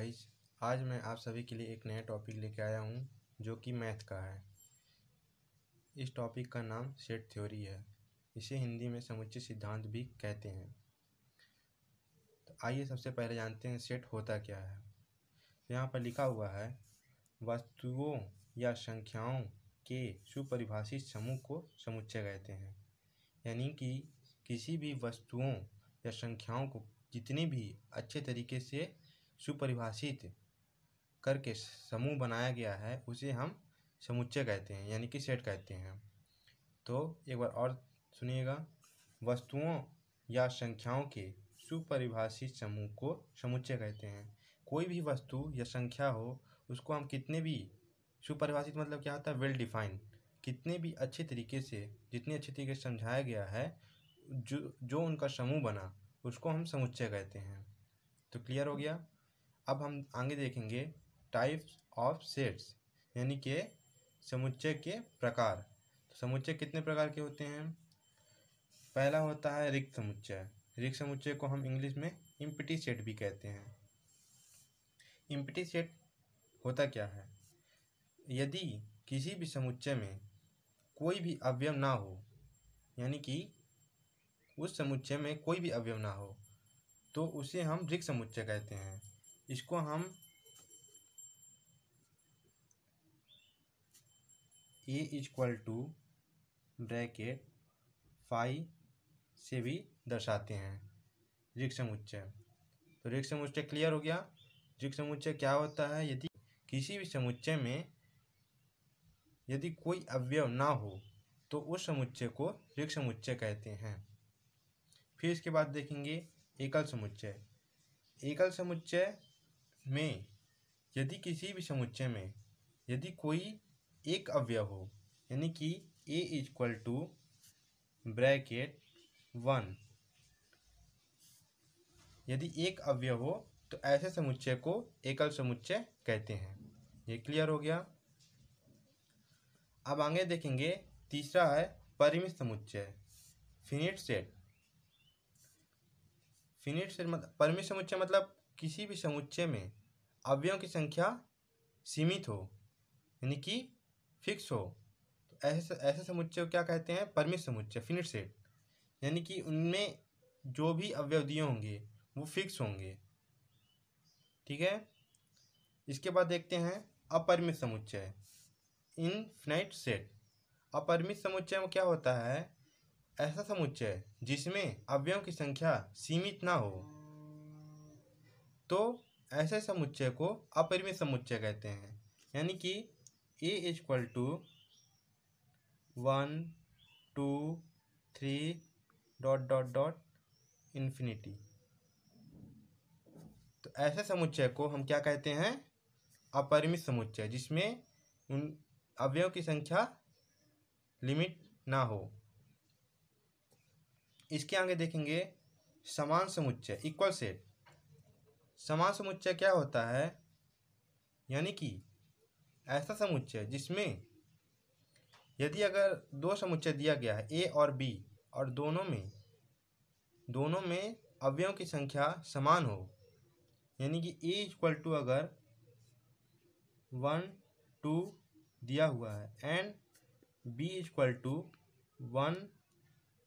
Guys, आज मैं आप सभी के लिए एक नया टॉपिक लेके आया हूँ जो कि मैथ का है। इस टॉपिक का नाम सेट थ्योरी है। इसे हिंदी में समुच्चय सिद्धांत भी कहते हैं। तो आइए सबसे पहले जानते हैं सेट होता क्या है। तो यहाँ पर लिखा हुआ है, वस्तुओं या संख्याओं के सुपरिभाषित समूह को समुच्चय कहते हैं। यानी कि किसी भी वस्तुओं या संख्याओं को जितनी भी अच्छे तरीके से सुपरिभाषित करके समूह बनाया गया है उसे हम समुच्चय कहते हैं, यानी कि सेट कहते हैं। तो एक बार और सुनिएगा, वस्तुओं या संख्याओं के सुपरिभाषित समूह को समुच्चय कहते हैं। कोई भी वस्तु या संख्या हो उसको हम कितने भी सुपरिभाषित मतलब क्या होता है, वेल डिफाइंड, कितने भी अच्छे तरीके से, जितने अच्छे तरीके से समझाया गया है, जो उनका समूह बना उसको हम समुच्चय कहते हैं। तो क्लियर हो गया। अब हम आगे देखेंगे टाइप्स ऑफ सेट्स, यानी कि समुच्चय के प्रकार। तो समुच्चय कितने प्रकार के होते हैं। पहला होता है रिक्त समुच्चय। रिक्त समुच्चय को हम इंग्लिश में इम्पटी सेट भी कहते हैं। इम्पटी सेट होता क्या है, यदि किसी भी समुच्चय में कोई भी अवयव ना हो, यानी कि उस समुच्चय में कोई भी अवयव ना हो, तो उसे हम रिक्त समुच्चय कहते हैं। इसको हम A इक्वल टू ब्रैकेट 5 से भी दर्शाते हैं रिक्त समुच्चय। तो रिक्त समुच्चय क्लियर हो गया। रिक्त समुच्चय क्या होता है, यदि किसी भी समुच्चय में यदि कोई अवयव ना हो तो उस समुच्चय को रिक्त समुच्चय कहते हैं। फिर इसके बाद देखेंगे एकल समुच्चय। एकल समुच्चय में यदि किसी भी समुच्चय में यदि कोई एक अवयव हो, यानी कि A इक्वल टू ब्रैकेट 1, यदि एक अवयव हो तो ऐसे समुच्चय को एकल समुच्चय कहते हैं। ये क्लियर हो गया। अब आगे देखेंगे, तीसरा है परिमित समुच्चय, फिनिट सेट। फिनिट सेट मतलब, परिमित समुच्चय मतलब किसी भी समुच्चय में अवयवों की संख्या सीमित हो, यानी कि फिक्स हो, तो ऐसे समुच्चय को क्या कहते हैं, परिमित समुच्चय, फिनिट सेट। यानी कि उनमें जो भी अवयव दिए होंगे वो फिक्स होंगे। ठीक है। इसके बाद देखते हैं अपरिमित समुच्चय, इनफिनाइट सेट। अपरिमित समुच्चय में क्या होता है, ऐसा समुच्चय जिसमें अवयवों की संख्या सीमित ना हो, तो ऐसे समुच्चय को अपरिमित समुच्चय कहते हैं। यानी कि A equal to 1 2 3 dot dot dot infinity. तो ऐसे समुच्चय को हम क्या कहते हैं, अपरिमित समुच्चय, जिसमें उन अवयवों की संख्या लिमिट ना हो। इसके आगे देखेंगे समान समुच्चय, इक्वल सेट। समान समुच्चय क्या होता है, यानी कि ऐसा समुच्चय जिसमें यदि अगर दो समुच्चय दिया गया है A और B, और दोनों में अवयवों की संख्या समान हो, यानी कि A इक्वल टू अगर 1 2 दिया हुआ है एंड B इक्वल टू 1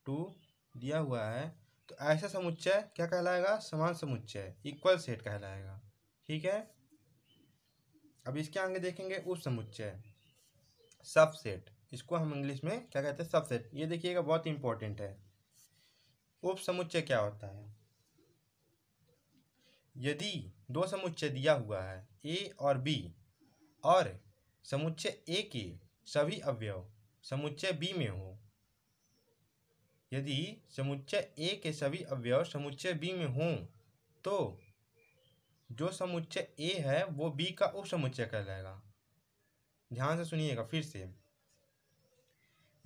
2 दिया हुआ है, तो ऐसा समुच्चय क्या कहलाएगा, समान समुच्चय, इक्वल सेट कहलाएगा। ठीक है। अब इसके आगे देखेंगे उप समुच्चय, सबसेट। इसको हम इंग्लिश में क्या कहते हैं, सबसेट। ये देखिएगा बहुत इंपॉर्टेंट है। उप समुच्चय क्या होता है, यदि दो समुच्चय दिया हुआ है A और B, और समुच्चय A के सभी अवयव समुच्चय B में हो, यदि समुच्चय A के सभी अवयव समुच्चय B में हों, तो जो समुच्चय A है वो B का उप समुच्चय कहलाएगा। ध्यान से सुनिएगा फिर से,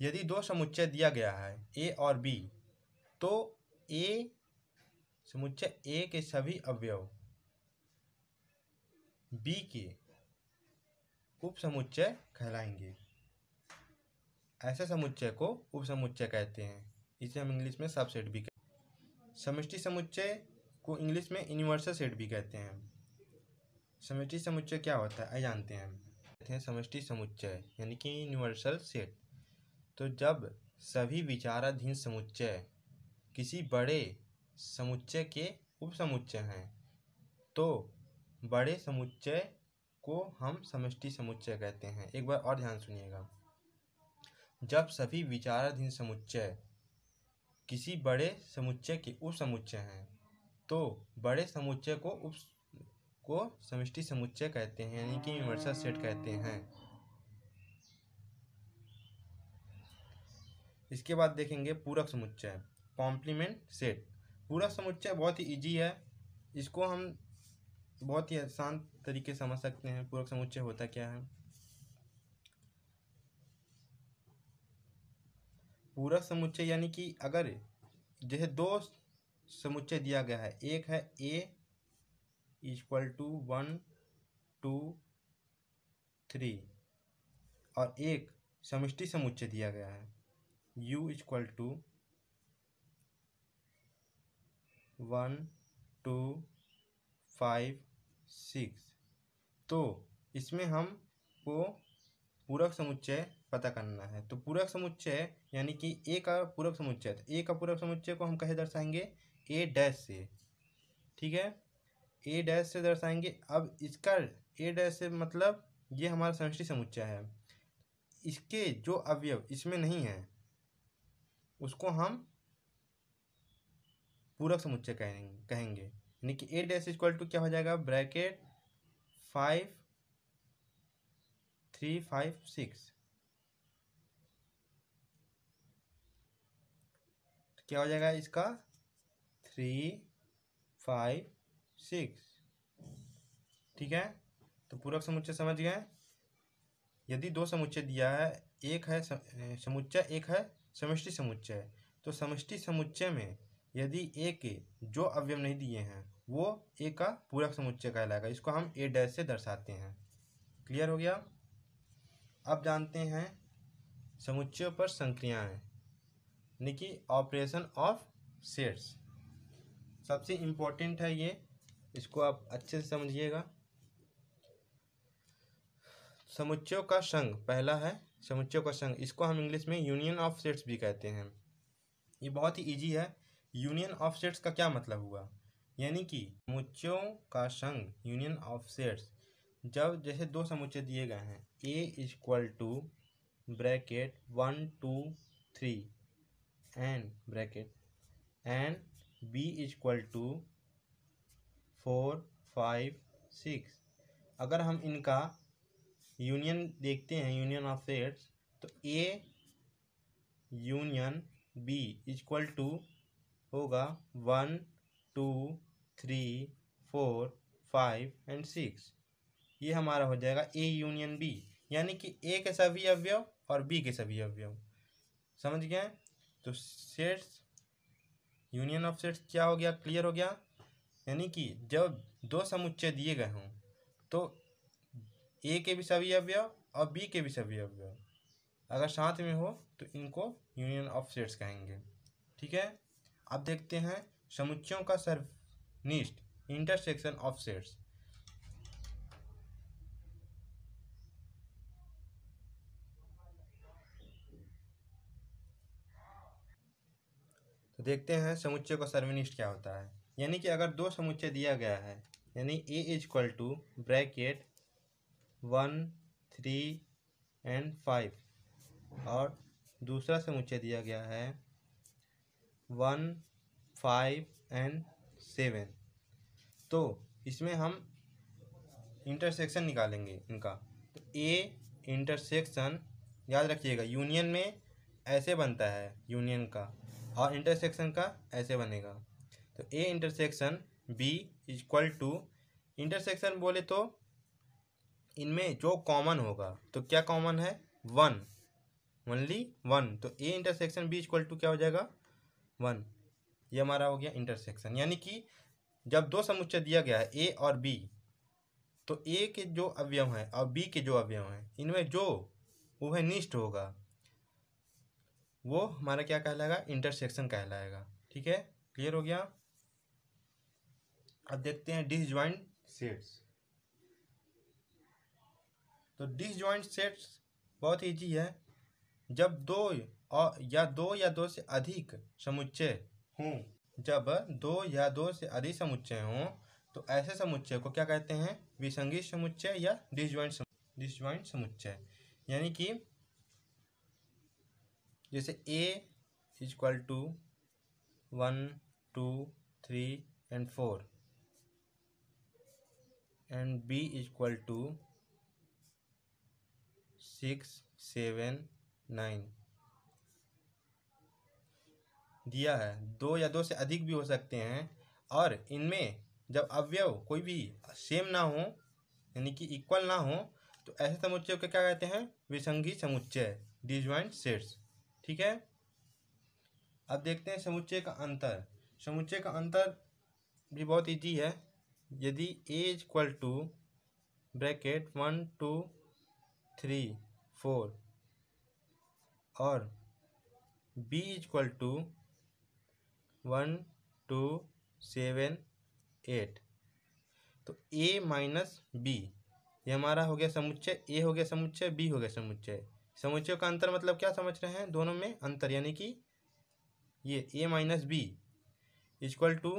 यदि दो समुच्चय दिया गया है A और B, तो A समुच्चय A के सभी अवयव B के उप समुच्चय कहलाएंगे। ऐसे समुच्चय को उप समुच्चय कहते हैं। इसे हम इंग्लिश में सबसेट भी कहते हैं। समष्टि समुच्चय को इंग्लिश में यूनिवर्सल सेट भी कहते हैं। समष्टि समुच्चय क्या होता है आइए जानते हैं। कहते हैं समष्टि समुच्चय यानी कि यूनिवर्सल सेट। तो जब सभी विचाराधीन समुच्चय किसी बड़े समुच्चय के उपसमुच्चय हैं तो बड़े समुच्चय को हम समष्टि समुच्चय कहते हैं। एक बार और ध्यान सुनिएगा, जब सभी विचाराधीन समुच्चय किसी बड़े समुच्चय के उपसमुच्चय हैं तो बड़े समुच्चय को समष्टि समुच्चय कहते हैं यानी कि यूनिवर्सल सेट कहते हैं। इसके बाद देखेंगे पूरक समुच्चय, कॉम्प्लीमेंट सेट। पूरक समुच्चय बहुत ही इजी है, इसको हम बहुत ही आसान तरीके से समझ सकते हैं। पूरक समुच्चय होता क्या है? पूरक समुच्चय यानी कि अगर जैसे दो समुच्चय दिया गया है, एक है a इक्वल टू 1 2 3 और एक समष्टि समुच्चय दिया गया है u इक्वल टू 1 2 5 6। तो इसमें हमको पूरक समुच्चय पता करना है। तो पूरक समुच्चय यानी कि ए का पूरक समुच्चय, तो ए का पूरक समुच्चय को हम कैसे दर्शाएंगे? ए डैश से, ठीक है, ए डैश से दर्शाएंगे। अब इसका ए डैश से मतलब ये हमारा समष्टि समुच्चय है, इसके जो अवयव इसमें नहीं है उसको हम पूरक समुच्चय कहेंगे। यानी कि ए डैश इक्वल टू क्या हो जाएगा? ब्रैकेट 5 3 5 6। तो क्या हो जाएगा इसका? 3 5 6, ठीक है। तो पूरक समुच्चय समझ गए। यदि दो समुच्चय दिया है, एक है समुच्चय, एक है समष्टि समुच्चय, तो समष्टि समुच्चय में यदि ए के जो अवयव नहीं दिए हैं वो ए का पूरक समुच्चय कहलाएगा। इसको हम ए डैश से दर्शाते हैं। क्लियर हो गया? अब जानते हैं समुच्चयों पर संक्रियाएं यानी कि ऑपरेशन ऑफ सेट्स। सबसे इम्पोर्टेंट है ये, इसको आप अच्छे से समझिएगा। समुच्चयों का संघ, पहला है समुच्चयों का संघ, इसको हम इंग्लिश में यूनियन ऑफ सेट्स भी कहते हैं। ये बहुत ही इजी है। यूनियन ऑफ सेट्स का क्या मतलब हुआ? यानी कि समुच्चयों का संघ यूनियन ऑफ सेट्स, जब जैसे दो समुच्चय दिए गए हैं A equal to bracket 1 2 3 and bracket and B equal to 4 5 6। अगर हम इनका यूनियन देखते हैं, यूनियन ऑफ सेट्स, तो A union B equal to होगा 1 2 3 4 5 एंड 6। ये हमारा हो जाएगा ए यूनियन बी, यानी कि ए के सभी अवयव और बी के सभी अवयव। समझ गए? तो सेट्स, यूनियन ऑफ सेट्स क्या हो गया? क्लियर हो गया? यानी कि जब दो समुच्चय दिए गए हों तो ए के भी सभी अवयव और बी के भी सभी अवयव अगर साथ में हो तो इनको यूनियन ऑफ सेट्स कहेंगे, ठीक है। अब देखते हैं समुच्चयों का सर्वनिष्ठ, इंटरसेक्शन ऑफ सेट्स। तो देखते हैं समुच्चय का सर्वनिष्ठ क्या होता है। यानी कि अगर दो समुच्चय दिया गया है, यानी ए इक्वल टू ब्रैकेट 1 3 एंड 5 और दूसरा समुच्चय दिया गया है 1 5 एंड 7, तो इसमें हम इंटरसेक्शन निकालेंगे इनका। तो ए इंटरसेक्शन, याद रखिएगा यूनियन में ऐसे बनता है यूनियन का, और इंटरसेक्शन का ऐसे बनेगा। तो A intersection B equal to, intersection बोले तो इनमें जो कॉमन होगा, तो क्या कॉमन है? 1, ओनली 1। तो A intersection B equal to क्या हो जाएगा? 1। ये हमारा हो गया इंटरसेक्शन। यानी कि जब दो समुच्चय दिया गया है ए और बी, तो ए के जो अवयव हैं और बी के जो अवयव हैं, इनमें जो उभयनिष्ठ होगा वो हमारा क्या कहलाएगा? इंटरसेक्शन कहलाएगा, ठीक है। क्लियर हो गया? अब देखते हैं डिसजॉइंट सेट्स। तो डिसजॉइंट सेट्स बहुत ईजी है। जब दो या दो से अधिक समुच्चय हों, जब दो या दो से अधिक समुच्चय हों तो ऐसे समुच्चय को क्या कहते हैं? विसंगत समुच्चय या डिसजॉइंट समुच्चय। यानी कि जैसे A equal to 1 2 3 and 4 and B equal to 6 7 9 दिया है। दो या दो से अधिक भी हो सकते हैं, और इनमें जब अवयव कोई भी सेम ना हो यानी कि इक्वल ना हो तो ऐसे समुच्चय को क्या कहते हैं? विसंगत समुच्चय, डिसजॉइंट सेट्स। ठीक है, अब देखते हैं समुच्चय का अंतर। समुच्चय का अंतर भी बहुत इजी है। यदि A इक्वल टू ब्रैकेट 1 2 3 4 और B इक्वल टू 1 2 7 8, तो A माइनस बी, ये हमारा हो गया समुच्चय। A हो गया समुच्चय, B हो गया समुच्चय। समुच्चय का अंतर मतलब क्या समझ रहे हैं? दोनों में अंतर, यानी कि ये A minus B equal to,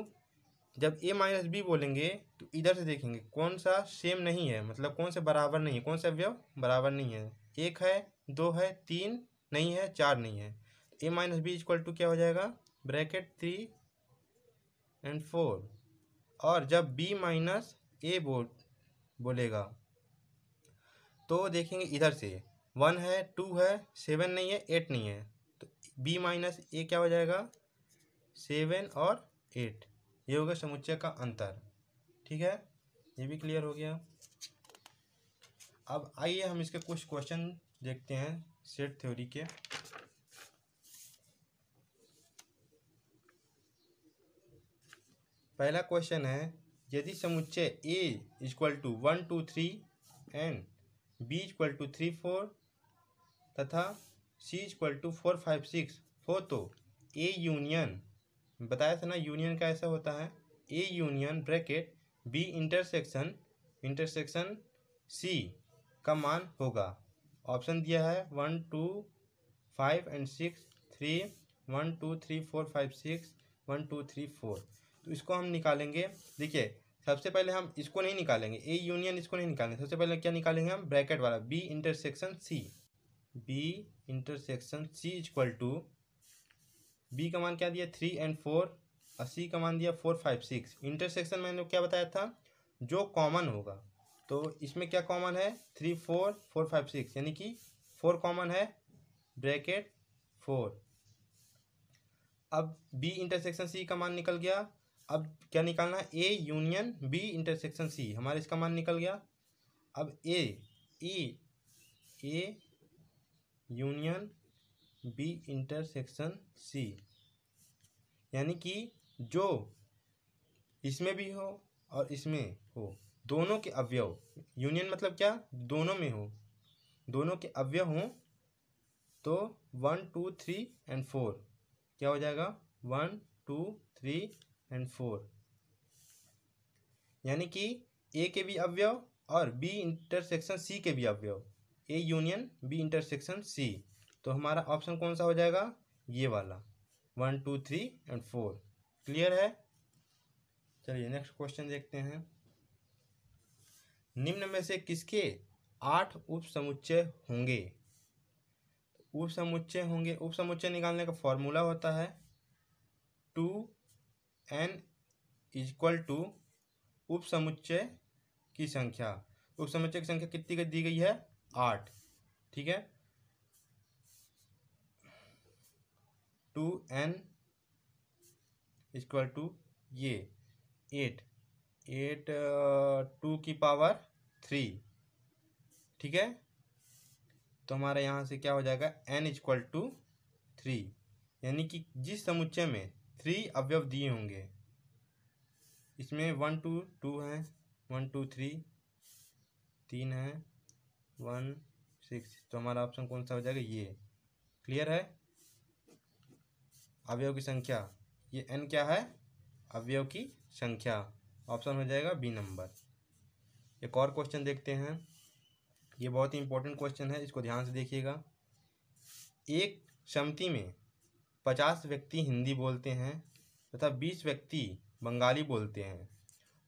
जब A माइनस बी बोलेंगे तो इधर से देखेंगे कौन सा सेम नहीं है, मतलब कौन से बराबर नहीं है, कौन से अवयव बराबर नहीं है। 1 है, 2 है, 3 नहीं है, 4 नहीं है। A minus B equal to क्या हो जाएगा? Bracket 3 and 4। और जब B माइनस ए बोलेगा तो देखेंगे इधर से 1 है, 2 है, 7 नहीं है, 8 नहीं है, तो B माइनस ए क्या हो जाएगा? 7 और 8। ये होगा समुच्चय का अंतर। ठीक है, ये भी क्लियर हो गया। अब आइए हम इसके कुछ क्वेश्चन देखते हैं सेट थ्योरी के। पहला क्वेश्चन है, यदि समुच्चय A equal to 1 2 3 and B equal to 3 4 तथा C इक्वल टू 4 5 6 हो तो A यूनियन, बताया था ना यूनियन का ऐसा होता है, A union bracket B intersection C का मान होगा। ऑप्शन दिया है 1 2 5 and 6 3 1 2 3 4 5 6 1 2 3 4। तो इसको हम निकालेंगे। देखिए, सबसे पहले हम इसको नहीं निकालेंगे, ए यूनियन इसको नहीं निकालेंगे। सबसे पहले क्या निकालेंगे हम? ब्रैकेट वाला B intersection C equal to, B का मान क्या दिया? 3 and 4 और सी का मान दिया 4 5 6। इंटरसेक्शन मैंने क्या बताया था? जो कॉमन होगा। तो इसमें क्या कॉमन है? 3 4 4 5 6, यानी कि 4 कॉमन है, ब्रैकेट 4। अब बी इंटरसेक्शन सी का मान निकल गया। अब क्या निकालना है? A union B intersection C, हमारे इसका मान निकल गया। अब A union B intersection C, यानी कि जो इसमें भी हो और इसमें हो, दोनों के अवयव, यूनियन मतलब क्या? दोनों में हो, दोनों के अवयव हों तो 1 2 3 and 4 क्या हो जाएगा? 1 2 3 and 4, यानी कि ए के भी अवयव और बी इंटरसेक्शन सी के भी अवयव, A union B intersection C. तो हमारा ऑप्शन कौन सा हो जाएगा? ये वाला 1 2 3 and 4। क्लियर है? चलिए नेक्स्ट क्वेश्चन देखते हैं। निम्न में से किसके 8 उप समुच्चय होंगे? उप समुच्चय निकालने का फॉर्मूला होता है 2n इक्वल टू उप समुच्चय की संख्या। उप समुच्चय की संख्या कितनी दी गई है? 8। ठीक है, 2n इक्वल टू ये 8 2 की पावर 3। ठीक है, तो हमारा यहाँ से क्या हो जाएगा? n इक्वल टू 3, यानी कि जिस समुच्चय में 3 अवयव दिए होंगे, इसमें 1 2 2 है, 1 2 3 है, 1 6, तो हमारा ऑप्शन कौन सा हो जाएगा? ये। क्लियर है? अवयव की संख्या, ये n क्या है? अवयव की संख्या। ऑप्शन हो जाएगा बी नंबर। एक और क्वेश्चन देखते हैं। ये बहुत ही इंपॉर्टेंट क्वेश्चन है, इसको ध्यान से देखिएगा। एक समिति में 50 व्यक्ति हिंदी बोलते हैं तथा 20 व्यक्ति बंगाली बोलते हैं।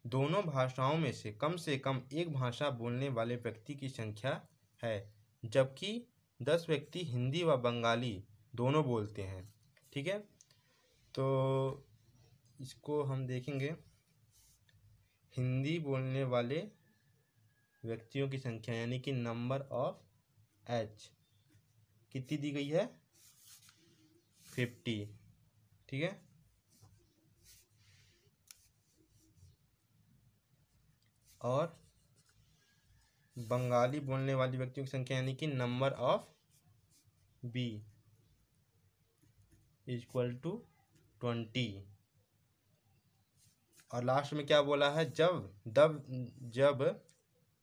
दोनों भाषाओं में से कम एक भाषा बोलने वाले व्यक्ति की संख्या है, जबकि 10 व्यक्ति हिंदी व बंगाली दोनों बोलते हैं। ठीक है, तो इसको हम देखेंगे। हिंदी बोलने वाले व्यक्तियों की संख्या यानी कि नंबर ऑफ एच कितनी दी गई है? 50। ठीक है, और बंगाली बोलने वाली व्यक्तियों की संख्या यानी कि number of B equal to 20। और लास्ट में क्या बोला है? जब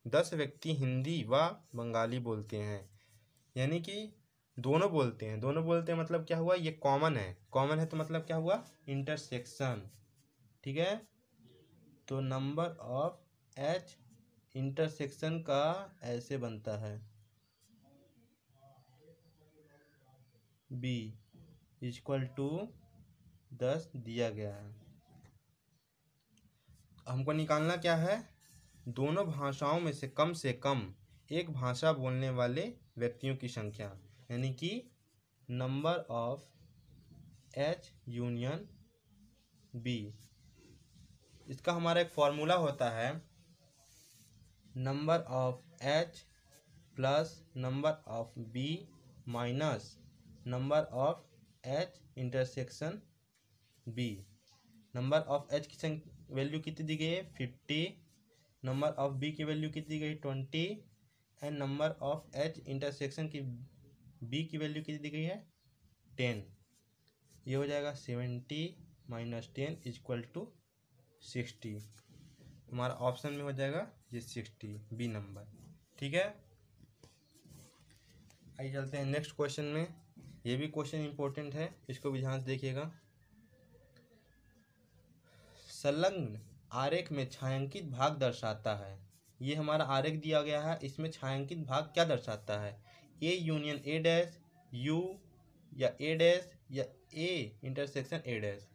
10 व्यक्ति हिंदी व बंगाली बोलते हैं, यानी कि दोनों बोलते हैं। दोनों बोलते हैं मतलब क्या हुआ? ये कॉमन है। कॉमन है तो मतलब क्या हुआ? इंटरसेक्शन। ठीक है, तो नंबर ऑफ एच इंटरसेक्शन का ऐसे बनता है बी इक्वल टू 10 दिया गया है। हमको निकालना क्या है? दोनों भाषाओं में से कम एक भाषा बोलने वाले व्यक्तियों की संख्या, यानी कि number of H union B. इसका हमारा एक फॉर्मूला होता है, number of H plus number of B minus number of H intersection B. Number of H की वैल्यू कितनी दी गई है? 50। नंबर ऑफ बी की वैल्यू कितनी दी गई? 20। And number of H intersection की बी की वैल्यू कितनी दी गई है? 10। ये हो जाएगा 70 माइनस 10 इक्वल टू 60। हमारा ऑप्शन में हो जाएगा ये 60, बी नंबर। ठीक है, आइए चलते हैं नेक्स्ट क्वेश्चन में। ये भी क्वेश्चन इंपॉर्टेंट है, इसको भी ध्यान से देखिएगा। संलग्न आरेख में छायांकित भाग दर्शाता है। ये हमारा आरेख दिया गया है, इसमें छायांकित भाग क्या दर्शाता है? A union A dash, you या ए डैश या ए इंटरसेक्शन ए डैश।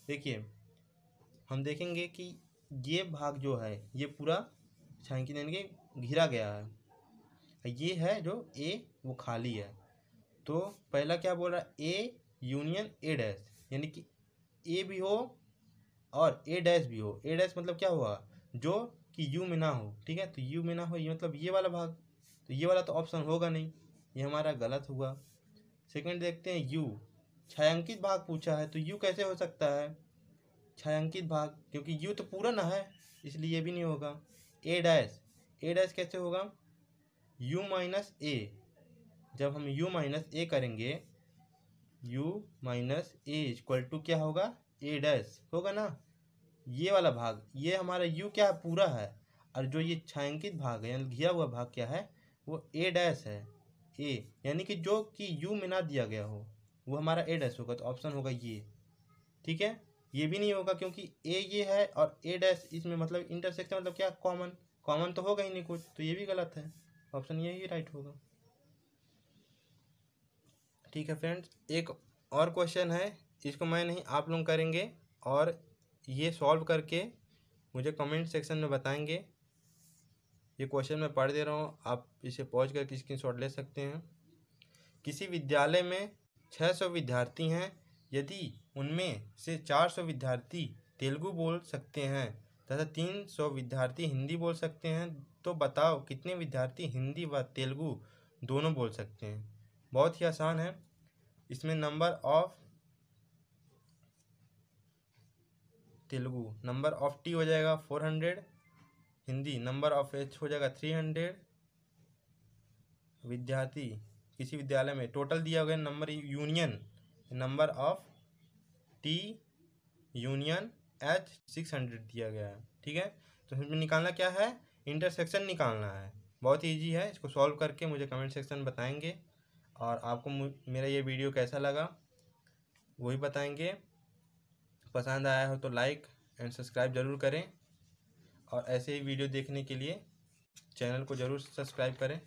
देखिए, हम देखेंगे कि ये भाग जो है ये पूरा छायांकित यानी कि घिरा गया है। ये है जो ए वो खाली है। तो पहला क्या बोल रहा है? ए यूनियन ए डैश, यानी कि ए भी हो और ए डैश भी हो। ए डैश मतलब क्या हुआ? जो कि यू में ना हो। ठीक है, तो यू में ना हो ये मतलब ये वाला भाग, तो ये वाला तो ऑप्शन होगा नहीं, ये हमारा गलत हुआ। सेकंड देखते हैं, यू छायांकित भाग पूछा है, तो यू कैसे हो सकता है छायांकित भाग? क्योंकि यू तो पूरा ना है, इसलिए ये भी नहीं होगा। ए डैश कैसे होगा? U minus A. जब हम यू माइनस ए करेंगे, U minus A equal to क्या होगा? ए डैश होगा ना। ये वाला भाग, ये हमारा यू क्या है? पूरा है। और जो ये छायांकित भाग है यानी घिरा हुआ भाग क्या है? वो ए डैश है। ए यानी कि जो कि यू में ना दिया गया हो वो हमारा ए डैश होगा, तो ऑप्शन होगा ये। ठीक है, ये भी नहीं होगा क्योंकि ए ये है और ए डैश इसमें मतलब इंटरसेक्शन मतलब क्या? कॉमन तो होगा ही नहीं कुछ, तो ये भी गलत है। ऑप्शन ये ही राइट होगा। ठीक है फ्रेंड्स, एक और क्वेश्चन है, इसको मैं नहीं आप लोग करेंगे और ये सॉल्व करके मुझे कमेंट सेक्शन में बताएंगे। ये क्वेश्चन मैं पढ़ दे रहा हूँ, आप इसे पॉज करके स्क्रीनशॉट ले सकते हैं। किसी विद्यालय में 600 विद्यार्थी हैं। यदि उनमें से 400 विद्यार्थी तेलुगु बोल सकते हैं तथा 300 विद्यार्थी हिंदी बोल सकते हैं, तो बताओ कितने विद्यार्थी हिंदी व तेलुगु दोनों बोल सकते हैं? बहुत ही आसान है। इसमें number of Telugu, number of T हो जाएगा 400, हिंदी नंबर ऑफ एच हो जाएगा 300। विद्यार्थी किसी विद्यालय में टोटल दिया गया number union number of T union H 600 दिया गया है। ठीक है, तो इसमें निकालना क्या है? इंटरसेक्शन निकालना है। बहुत ही ईजी है, इसको सॉल्व करके मुझे कमेंट सेक्शन में बताएंगे। और आपको मेरा ये वीडियो कैसा लगा वही बताएंगे। पसंद आया हो तो लाइक एंड सब्सक्राइब ज़रूर करें और ऐसे ही वीडियो देखने के लिए चैनल को ज़रूर सब्सक्राइब करें।